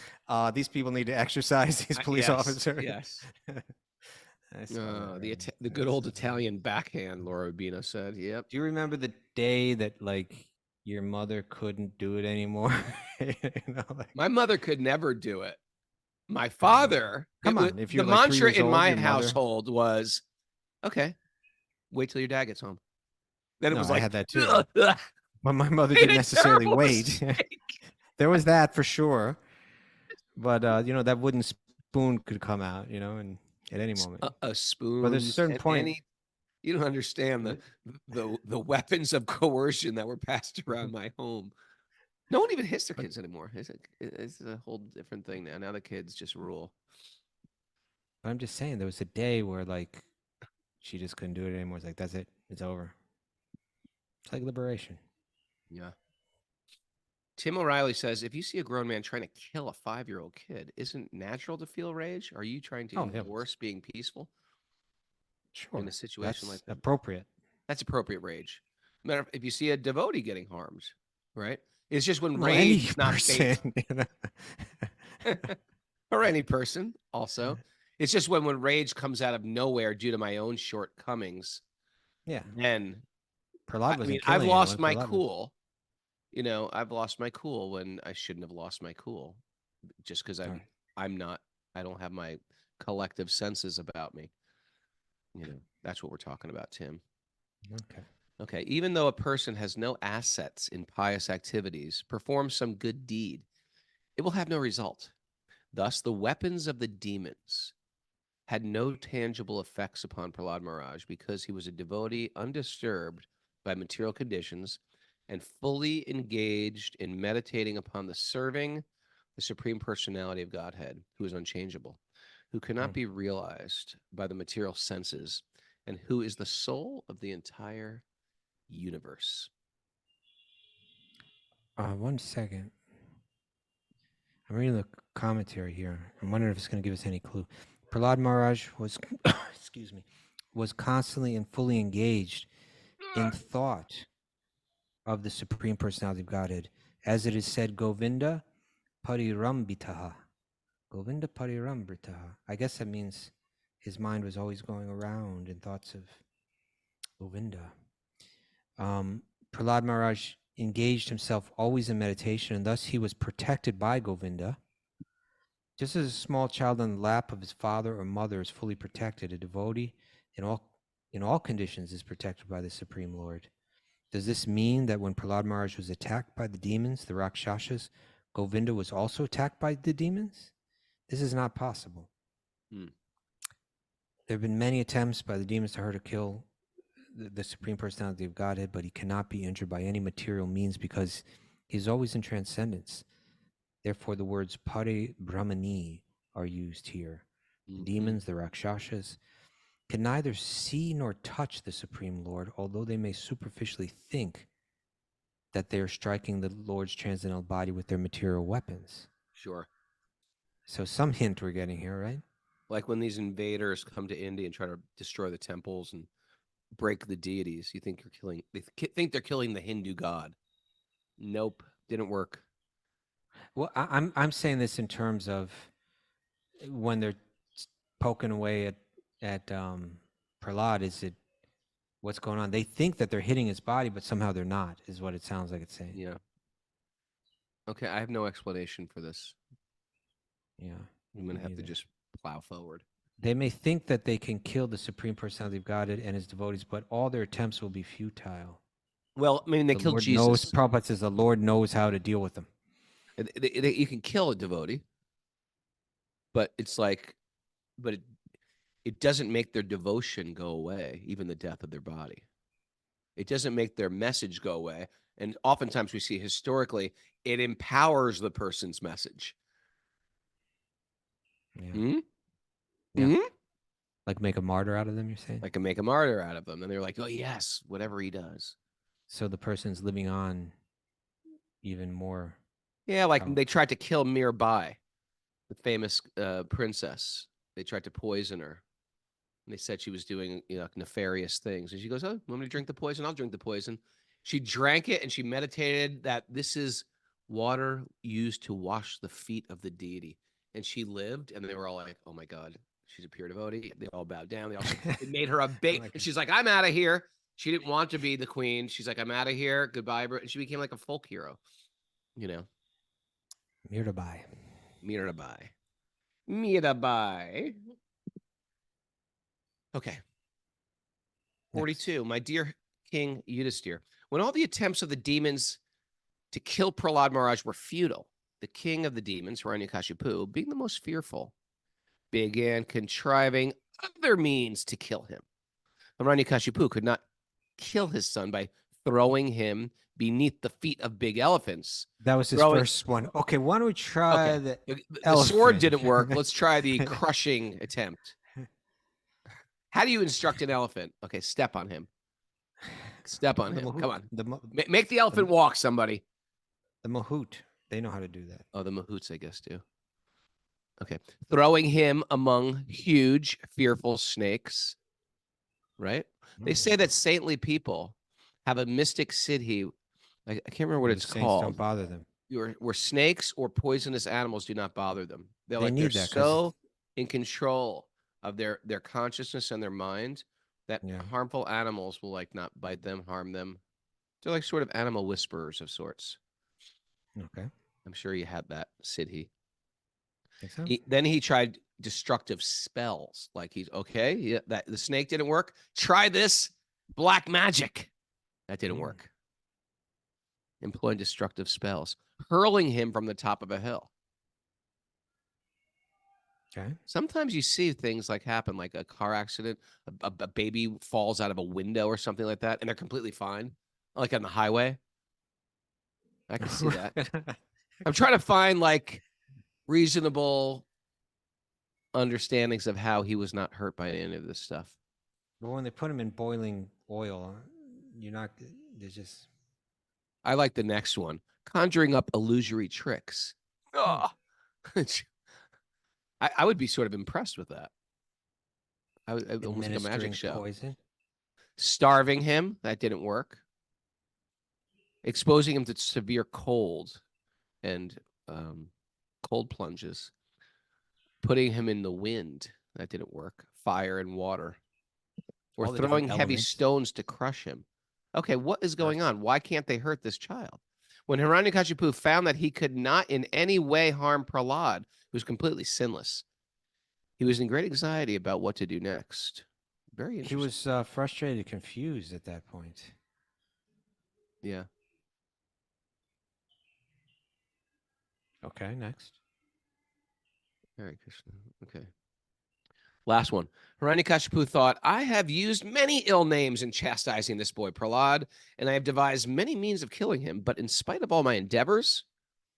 these people need to exercise, these police officers. Yes. The good old Italian backhand, Laura Rubino said. Yep. Do you remember the day that like your mother couldn't do it anymore? My mother could never do it. My father, if you're the mantra in my household was, okay, wait till your dad gets home. Then it was like, I had that too. But my mother didn't necessarily wait. There was that for sure. But that wooden spoon could come out, and at any moment. A spoon. But there's a certain point. You don't understand the weapons of coercion that were passed around my home. No one even hits their kids anymore. It's a whole different thing now. Now the kids just rule. But I'm just saying, there was a day where like she just couldn't do it anymore. It's like, that's it. It's over. It's like liberation. Yeah. Tim O'Reilly says, if you see a grown man trying to kill a 5-year-old kid, isn't it natural to feel rage? Are you trying to enforce being peaceful? Sure. In a situation like that. Appropriate. That's appropriate rage. Matter if you see a devotee getting harmed, right? It's just when rage is not based. Or any person also. It's just when rage comes out of nowhere due to my own shortcomings. Yeah. Then Prahlad I've lost my cool. I've lost my cool when I shouldn't have lost my cool. Just because I don't have my collective senses about me. That's what we're talking about, Tim. Okay. Even though a person has no assets in pious activities, performs some good deed, it will have no result. Thus, the weapons of the demons had no tangible effects upon Prahlad Maharaj because he was a devotee undisturbed by material conditions and fully engaged in meditating upon the serving the Supreme Personality of Godhead, who is unchangeable, who cannot be realized by the material senses, and who is the soul of the entire universe. 1 second. I'm reading the commentary here. I'm wondering if it's going to give us any clue. Prahlad Maharaj was, was constantly and fully engaged in thought of the Supreme Personality of Godhead. As it is said, Govinda Parirambitaha. Govinda Parirambitaha. I guess that means his mind was always going around in thoughts of Govinda. Prahlad Maharaj engaged himself always in meditation, and thus he was protected by Govinda. Just as a small child on the lap of his father or mother is fully protected, a devotee in all conditions is protected by the Supreme Lord. Does this mean that when Prahlad Maharaj was attacked by the demons, the Rakshasas, Govinda was also attacked by the demons? This is not possible. There have been many attempts by the demons to hurt or kill the Supreme Personality of Godhead, but he cannot be injured by any material means because he is always in transcendence. Therefore, the words Pari Brahmani are used here. The demons, the Rakshasas, can neither see nor touch the Supreme Lord, although they may superficially think that they are striking the Lord's transcendental body with their material weapons. Sure. So some hint we're getting here, right? Like when these invaders come to India and try to destroy the temples and break the deities, you think they think they're killing the Hindu god. Nope, didn't work. Well, I'm saying this in terms of when they're poking away at Prahlad. Is it what's going on? They think that they're hitting his body, but somehow they're not. Is what it sounds like it's saying. Yeah. Okay, I have no explanation for this. Yeah, I'm gonna have to just plow forward. They may think that they can kill the Supreme Personality of Godhead and his devotees, but all their attempts will be futile. Well, I mean, they killed Jesus. Prabhupada says the Lord knows how to deal with them. You can kill a devotee, but it's like, it doesn't make their devotion go away, even the death of their body. It doesn't make their message go away. And oftentimes we see historically, it empowers the person's message. Yeah. Hmm? Yeah. Hmm? Like make a martyr out of them, you're saying? Like make a martyr out of them. And they're like, oh, yes, whatever he does. So the person's living on even more. Yeah, like they tried to kill Mirabai, the famous princess. They tried to poison her. And they said she was doing nefarious things. And she goes, oh, want me to drink the poison? I'll drink the poison. She drank it and she meditated that this is water used to wash the feet of the deity. And she lived, and they were all like, oh, my God, she's a pure devotee. They all bowed down. They made her a bait. And she's like, I'm out of here. She didn't want to be the queen. She's like, I'm out of here. Goodbye. And she became like a folk hero, Mirabai. Mirabai. Okay. 42. Next. My dear King Yudhisthira, when all the attempts of the demons to kill Prahlad Maharaj were futile, the king of the demons, Hiranyakashipu, being the most fearful, began contriving other means to kill him. Hiranyakashipu could not kill his son by throwing him beneath the feet of big elephants. That was his first one. Okay, why don't we try the sword didn't work. Let's try the crushing attempt. How do you instruct an elephant? Okay, step on him. Step on him. Come on. Make the elephant walk, somebody. The mahout. They know how to do that. Oh, the mahouts, I guess, do. Okay. Throwing him among huge, fearful snakes. Right? They say that saintly people have a mystic siddhi. I can't remember what it's called. Don't bother them. Where snakes or poisonous animals do not bother them. They're so in control of their consciousness and their mind that harmful animals will not bite them, harm them. They're like sort of animal whisperers of sorts. Okay. I'm sure you had that, siddhi. Think so? Then he tried destructive spells. Like the snake didn't work. Try this black magic. That didn't work. Employing destructive spells, hurling him from the top of a hill. Okay. Sometimes you see things happen, like a car accident, a baby falls out of a window or something like that, and they're completely fine, like on the highway. I can see that. I'm trying to find reasonable understandings of how he was not hurt by any of this stuff. But when they put him in boiling oil, there's just... I like the next one. Conjuring up illusory tricks. Oh. I would be sort of impressed with that. I would almost like a magic show. Poison. Starving him. That didn't work. Exposing him to severe cold and cold plunges. Putting him in the wind. That didn't work. Fire and water. Or throwing heavy stones to crush him. Okay, what is going on? Why can't they hurt this child? When Hiranyakashipu found that he could not in any way harm Prahlad, who was completely sinless, he was in great anxiety about what to do next. Very interesting. He was frustrated, confused at that point. Yeah. Okay, next. Hare Krishna. Okay. Last one. Hiranyakashipu thought, I have used many ill names in chastising this boy Prahlad, and I have devised many means of killing him. But in spite of all my endeavors,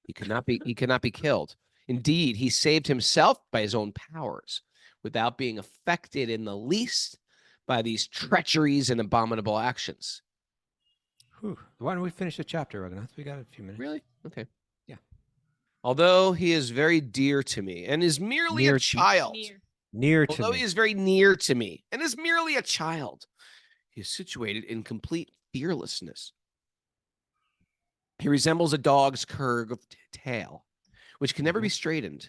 he cannot be killed. Indeed, he saved himself by his own powers, without being affected in the least by these treacheries and abominable actions. Whew. Why don't we finish the chapter, Raghunath? We got a few minutes. Really? Okay. Yeah. Although he is very dear to me and is merely a child. Although he is very near to me and is merely a child, he is situated in complete fearlessness. He resembles a dog's curved tail, which can never be straightened,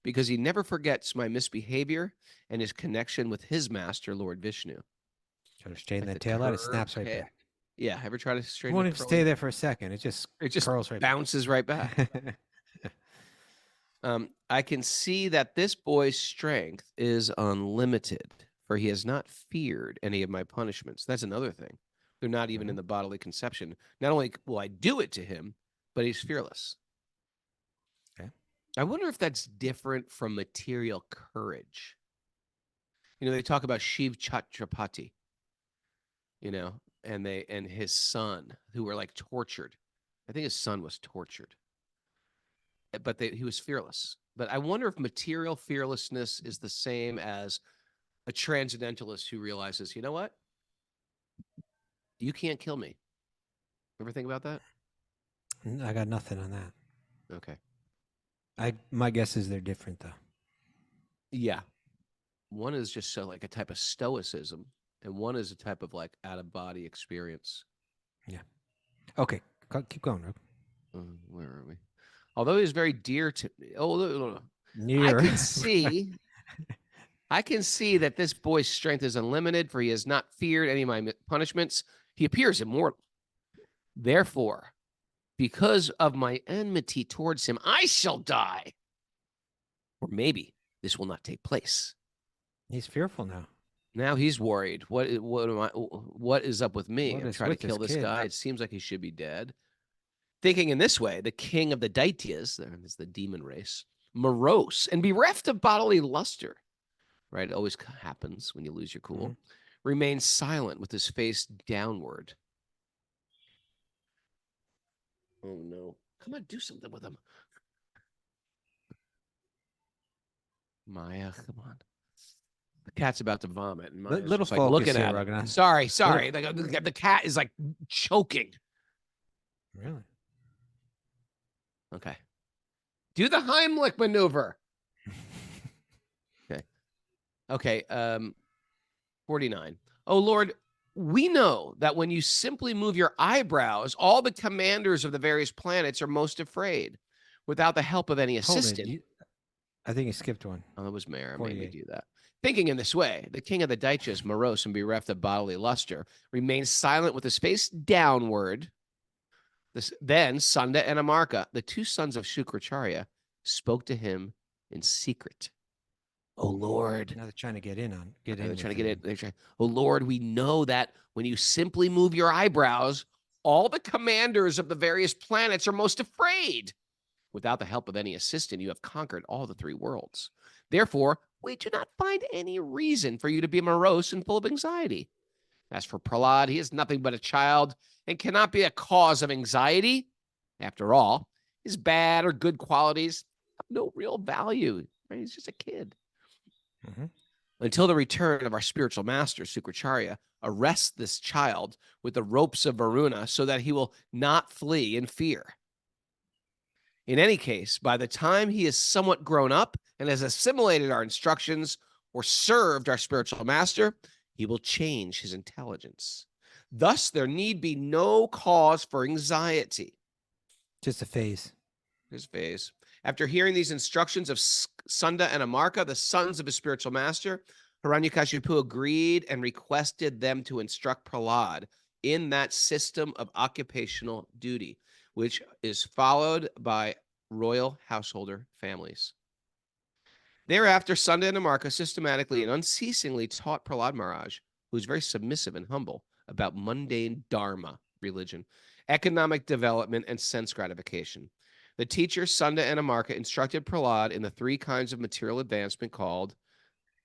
because he never forgets my misbehavior and his connection with his master, Lord Vishnu. Try to straighten that tail out, it snaps right back. Yeah, ever try to straighten it? Won't even stay there for a second. It just curls right bounces right back. I can see that this boy's strength is unlimited, for he has not feared any of my punishments. That's another thing. They're not even in the bodily conception. Not only will I do it to him, but he's fearless. Okay. I wonder if that's different from material courage. They talk about Shiv Chhatrapati. and his son, who were like tortured. I think his son was tortured, but he was fearless. But I wonder if material fearlessness is the same as a transcendentalist who realizes, you know what? You can't kill me. Ever think about that? I got nothing on that. Okay. My guess is they're different though. Yeah. One is just so like a type of stoicism, and one is a type of like out of body experience. Yeah. Okay. Keep going, Rob. Where are we? Although he is very dear to me. Oh, Near. I can see that this boy's strength is unlimited, for he has not feared any of my punishments. He appears immortal. Therefore, because of my enmity towards him, I shall die. Or maybe this will not take place. He's fearful now. Now he's worried. What is up with me? I'm trying to kill this guy. It seems like he should be dead. Thinking in this way, the king of the Daityas, there is the demon race, morose and bereft of bodily luster, right? It always happens when you lose your cool. Remains silent with his face downward. Oh no. Come on, do something with him. Maya, come on. The cat's about to vomit. And Maya's little just, like looking at it. Sorry. The cat is like choking. Really? Okay. Do the Heimlich maneuver. Okay. 49. Oh, Lord, we know that when you simply move your eyebrows, all the commanders of the various planets are most afraid without the help of any assistant. I think you skipped one. Oh, that was Mayor. Made me do that. Thinking in this way, the king of the Daityas, morose and bereft of bodily luster, remains silent with his face downward. Then Sunda and Amarka, the two sons of Shukracharya, spoke to him in secret. Oh, Lord. Now they're trying to get in. They're trying to get in. Oh, Lord, we know that when you simply move your eyebrows, all the commanders of the various planets are most afraid. Without the help of any assistant, you have conquered all the three worlds. Therefore, we do not find any reason for you to be morose and full of anxiety. As for Prahlad, he is nothing but a child and cannot be a cause of anxiety. After all, his bad or good qualities have no real value. Right? He's just a kid. Until the return of our spiritual master, Shukracharya, arrests this child with the ropes of Varuna so that he will not flee in fear. In any case, by the time he is somewhat grown up and has assimilated our instructions or served our spiritual master, he will change his intelligence. Thus, there need be no cause for anxiety. Just a phase. His phase. After hearing these instructions of Sunda and Amarka, the sons of his spiritual master, Hiranyakashipu agreed and requested them to instruct Prahlad in that system of occupational duty, which is followed by royal householder families. Thereafter, Sunda and Amarka systematically and unceasingly taught Prahlad Maharaj, who was very submissive and humble, about mundane dharma, religion, economic development, and sense gratification. The teachers, Sunda and Amarka, instructed Prahlad in the three kinds of material advancement called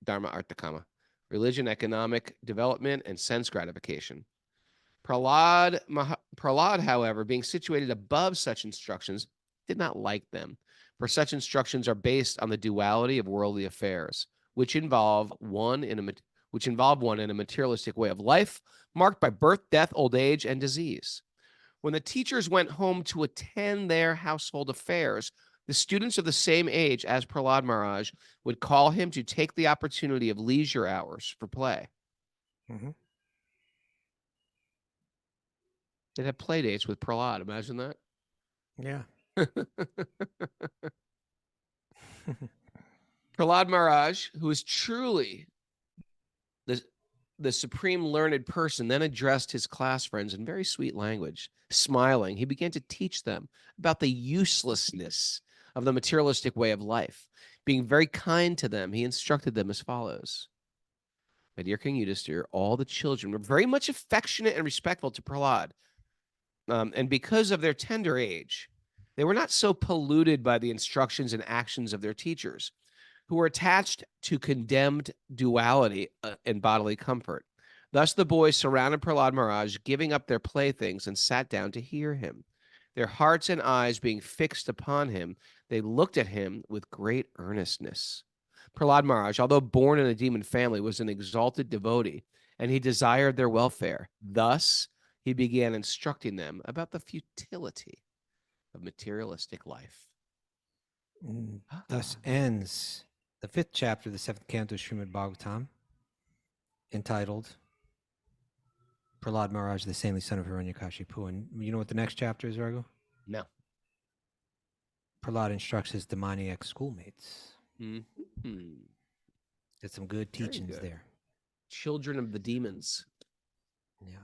dharma, artha, kama, religion, economic development, and sense gratification. Prahlad, however, being situated above such instructions, did not like them, for such instructions are based on the duality of worldly affairs, which involve one in a materialistic way of life, marked by birth, death, old age, and disease. When the teachers went home to attend their household affairs, the students of the same age as Prahlad Maharaj would call him to take the opportunity of leisure hours for play. They'd have play dates with Prahlad. Imagine that. Yeah. Prahlad Maharaj, who is truly the supreme learned person, then addressed his class friends in very sweet language. Smiling, he began to teach them about the uselessness of the materialistic way of life. Being very kind to them, he instructed them as follows. My dear King Yudhisthira, all the children were very much affectionate and respectful to Prahlad. And because of their tender age, they were not so polluted by the instructions and actions of their teachers, who were attached to condemned duality and bodily comfort. Thus the boys surrounded Prahlad Maharaj, giving up their playthings, and sat down to hear him. Their hearts and eyes being fixed upon him, they looked at him with great earnestness. Prahlad Maharaj, although born in a demon family, was an exalted devotee, and he desired their welfare. Thus, he began instructing them about the futility of materialistic life. Thus ends the 5th chapter of the 7th canto of Srimad Bhagavatam, entitled Prahlad Maharaj, the saintly son of Hiranyakashipu. And you know what the next chapter is, Raghu? No. Prahlad instructs his demoniac schoolmates. Mm-hmm. Did some good teachings there. Children of the demons. Yeah.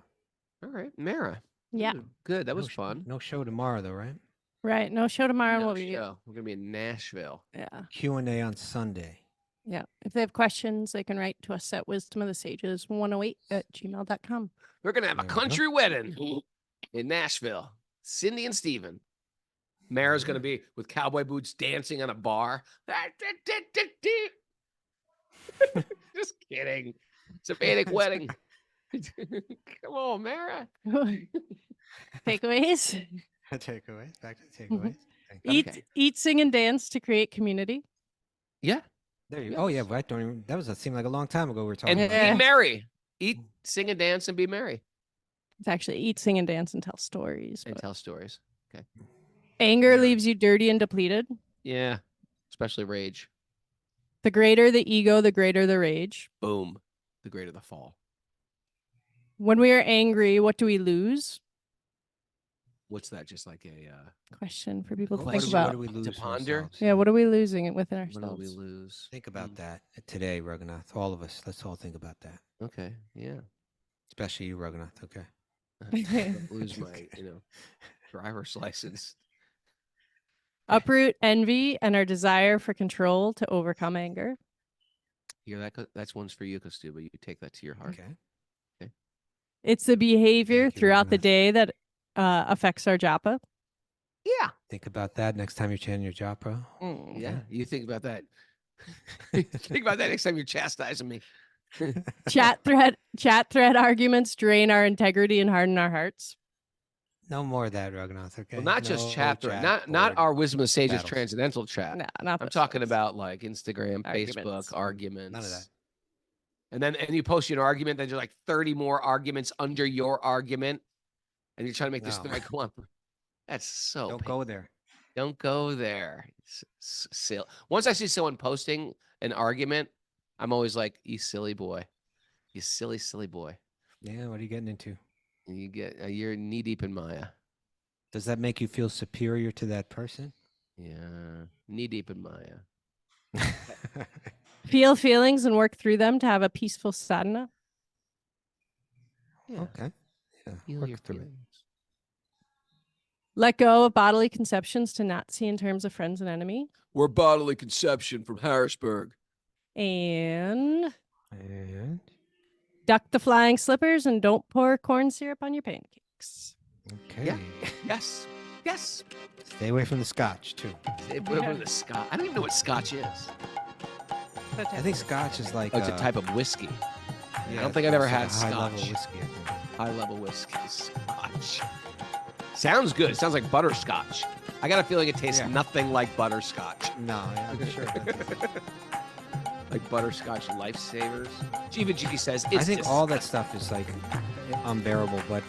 All right, Mara. Yeah. Good. That was fun. No show tomorrow, though, right? Right. No show tomorrow. No We'll be. show. We're gonna be in Nashville. Yeah. Q&A on Sunday. Yeah. If they have questions, they can write to us at wisdomofthesages108@gmail.com. We're gonna have a There we go. country wedding in Nashville. Cindy and Steven. Mara's gonna be with cowboy boots dancing on a bar. Just kidding. It's a Vedic wedding. Come on, Mara. Takeaways. Takeaways. Back to the takeaways. Eat, sing, and dance to create community. Yeah. There you go. Oh, yeah. Right. Don't even, that seemed like a long time ago we were talking And about. be merry. Eat, sing, and dance and be merry. It's actually eat, sing, and dance and tell stories. And but tell stories. Okay. Anger leaves you dirty and depleted. Yeah. Especially rage. The greater the ego, the greater the rage. Boom. The greater the fall. When we are angry, what do we lose? What's that? Just like a Question for people to What think do about. we lose To ponder? ourselves? Yeah, what are we losing within what do we ourselves? lose? Think about that today, Raghunath. All of us. Let's all think about that. Okay. Yeah. Especially you, Raghunath. Okay. Lose my, driver's license. Uproot envy and our desire for control to overcome anger. Hear that? That's one's for you, Kastuba. You take that to your heart. Okay. It's the behavior Thank you, throughout the Raghunath. day that affects our japa. Yeah. Think about that next time you're chanting your japa. Yeah. You think about that. Think about that next time you're chastising me. Chat thread arguments drain our integrity and harden our hearts. No more of that, Raghunath. Okay. Well, not just No chat thread, not board our Wisdom of Sages battles. transcendental chat. No, not I'm those talking ones. about like Instagram, Arguments. Facebook, arguments. None of that. And you post an argument, then there's like 30 more arguments under your argument, and you're trying to make this No. the right clump. That's so Don't go there. Don't go there. Once I see someone posting an argument, I'm always like, you silly boy. You silly, silly boy. Yeah, what are you getting into? And you're knee deep in Maya. Does that make you feel superior to that person? Yeah. Knee deep in Maya. Feel feelings and work through them to have a peaceful sadhana. Yeah. Okay. Yeah. Feel Work your through it. feelings. Let go of bodily conceptions to not see in terms of friends and enemy. We're bodily conception from Harrisburg. And And duck the flying slippers and don't pour corn syrup on your pancakes. okay. Yeah. Yes. Yes. Stay away from the scotch too. The Scotch. I don't even know what Scotch is. I think scotch is like Oh, it's a type of whiskey. yeah, I don't think I've ever it's like had a high-level scotch. whiskey. I think. High level whiskey. Scotch. Sounds good. It sounds like butterscotch. I got a feeling it tastes Yeah. nothing like butterscotch. No, I'm sure. it doesn't. Like butterscotch lifesavers. Jiva Jiki says it's I think just all that stuff is like unbearable, but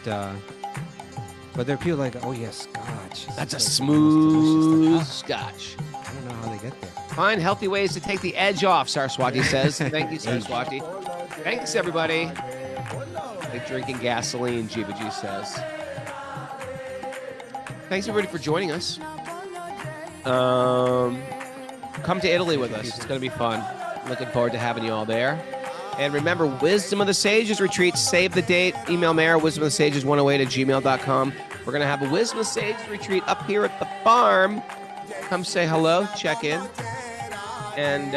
there are people like, oh yeah, scotch. That's a It's like the smooth most delicious scotch. stuff. I don't know how they get there. Find healthy ways to take the edge off, Saraswati says. Thank you, Saraswati. Thanks, everybody. Like drinking gasoline, Jiva G says. Thanks, everybody, for joining us. Come to Italy with us. It's going to be fun. Looking forward to having you all there. And remember, Wisdom of the Sages retreat. Save the date. Email Mara, wisdomofthesages108@gmail.com. We're going to have a Wisdom of the Sages retreat up here at the farm. Come say hello, check in. And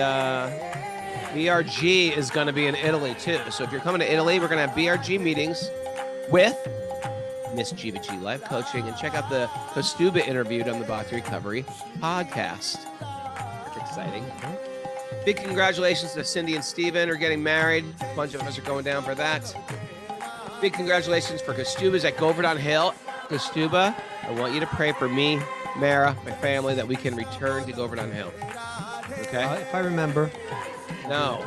BRG is going to be in Italy, too. So if you're coming to Italy, we're going to have BRG meetings with Miss Jiva G Life Coaching. And check out the Kastuba interviewed on the Bhakti Recovery podcast. That's exciting. Big congratulations to Cindy and Steven are getting married. A bunch of us are going down for that. Big congratulations for Kostubas at Govardhan Hill. Kostuba, I want you to pray for me, Mara, my family, that we can return to Govardhan Hill. Okay? If I remember. No.